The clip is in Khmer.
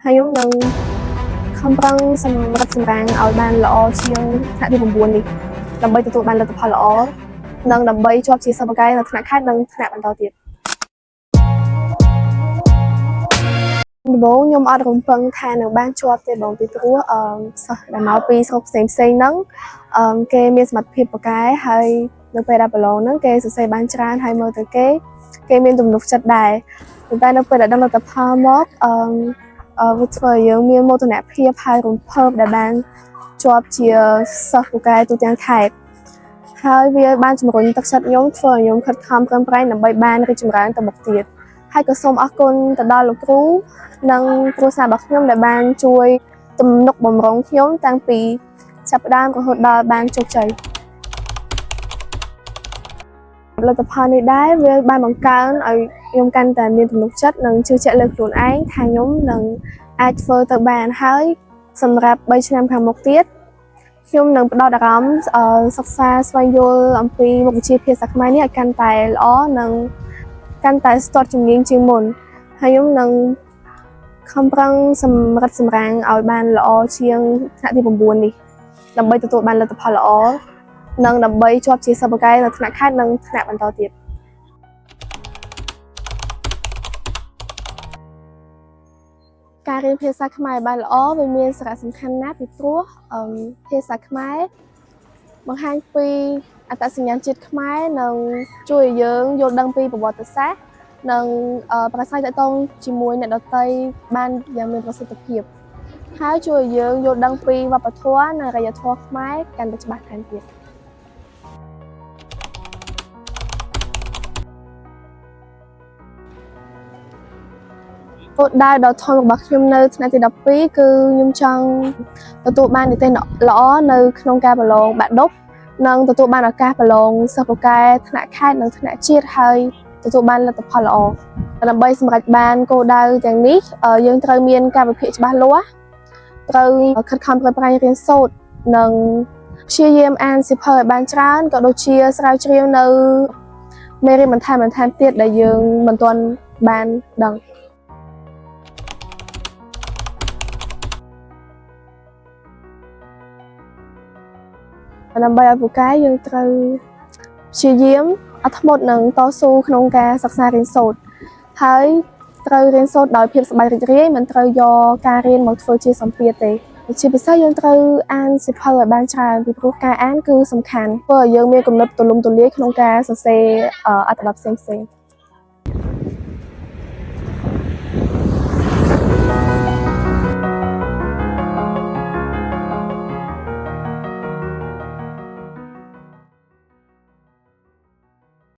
ហើយខ្ញុំនឹងខំប្រឹងសម្រាប់សម្រាំងឲ្យបានល្អជាងថ្នាក់ទី9នេះដើម្បីទទួលបានលទ្ធផលល្អនិងដើម្បីជាប់ជាសិស្សបកាយនៅថ្នាក់ខេត្តនិងថ្នាក់បន្តទៀតដំបូងខ្ញុំអត់រំពឹងថានឹងបានជាប់ទេបងពីព្រោះសិស្សដែលមកពីស្រុកផ្សេងហ្នឹងគេមានសមត្ថភាពបកាយហើយនៅពេលដែលប្រឡងហ្នឹងគេសរសេរបានច្រើនហើយមើលទៅគេមានទំនុកចិត្តដែរប៉ុន្តែនៅពេលដែលដឹងលទ្ធផលមកវាធ្វើឲ្យយើងមានមោទនភាពហើយរំភើបដែលបានជាប់ជាសិស្សពូកែទូទាំងខេត្តហើយវាបានជំរុញទឹកចិត្តខ្ញុំធ្វើឲ្យខ្ញុំខិតខំប្រឹងប្រែងដើម្បីបានរីកចម្រើនទៅមុខទៀតហើយក៏សូមអរគុណទៅដល់លោកគ្រូនិងគ្រួសាររបស់ខ្ញុំដែលបានជួយទំនុកបម្រុងខ្ញុំតាំងពីចាប់ផ្ដើមរហូតដល់បានជោគជ័យលទ្ធផលនេះដែរវាបានបង្កើនឲ្យខ្ញុំកាន់តែមានទំនុកចិត្តនិងជឿជាក់លើខ្លួនឯងថាខ្ញុំនឹងអាចធ្វើទៅបានហើយសម្រាប់3ឆ្នាំខាងមុខទៀតខ្ញុំនឹងផ្ដោតអារម្មណ៍សិក្សាស្វែងយល់អំពីមុខវិជ្ជាភាសាខ្មែរនេះឲ្យកាន់តែល្អនិងកាន់តែស្ទាត់ជំនាញជាងមុនហើយខ្ញុំនឹងខំប្រឹងសម្រាប់សម្រាំងឲ្យបានល្អជាងថ្នាក់ទី9នេះដើម្បីទទួលបានលទ្ធផលល្អនិងដើម្បីជាប់ជាសិស្សបកាយនៅថ្នាក់ខេត្តនិងថ្នាក់បន្តទៀតការរៀនភាសាខ្មែរបានល្អវាមានសារៈសំខាន់ណាស់ពីព្រោះភាសាខ្មែរបង្ហាញពីអត្តសញ្ញាណជាតិខ្មែរនិងជួយឲ្យយើងយល់ដឹងពីប្រវត្តិសាស្ត្រនិងប្រាស្រ័យទាក់ទងជាមួយអ្នកដទៃបានយ៉ាងមានប្រសិទ្ធភាពហើយជួយឲ្យយើងយល់ដឹងពីវប្បធម៌និងអរិយធម៌ខ្មែរកាន់តែច្បាស់ថែមទៀតគោលដៅដ៏ធំរបស់ខ្ញុំនៅថ្នាក់ទី12គឺខ្ញុំចង់ទទួលបាននិទ្ទេសល្អនៅក្នុងការប្រឡងបាក់ឌុបនិងទទួលបានឱកាសប្រឡងសិស្សពូកែថ្នាក់ខេត្តនិងថ្នាក់ជាតិហើយទទួលបានលទ្ធផលល្អដើម្បីសម្រេចបានគោលដៅទាំងនេះយើងត្រូវមានការវិភាគច្បាស់លាស់ត្រូវខិតខំប្រឹងប្រែងរៀនសូត្រនិងព្យាយាមអានសៀវភៅឲ្យបានច្រើនក៏ដូចជាស្រាវជ្រាវនៅមេរៀនបន្ថែមទៀតដែលយើងមិនទាន់បានដឹងដើម្បីឲ្យពូកែយើងត្រូវព្យាយាមអត់ធ្មត់នឹងតស៊ូក្នុងការសិក្សារៀនសូត្រហើយត្រូវរៀនសូត្រដោយភាពសប្បាយរីករាយមិនត្រូវយកការរៀនមកធ្វើជាសម្ពាធទេជាពិសេសយើងត្រូវអានសៀវភៅឲ្យបានច្រើនពីព្រោះការអានគឺសំខាន់ធ្វើឲ្យយើងមានគំនិតទូលំទូលាយក្នុងការសរសេរអត្ថបទផ្សេងៗ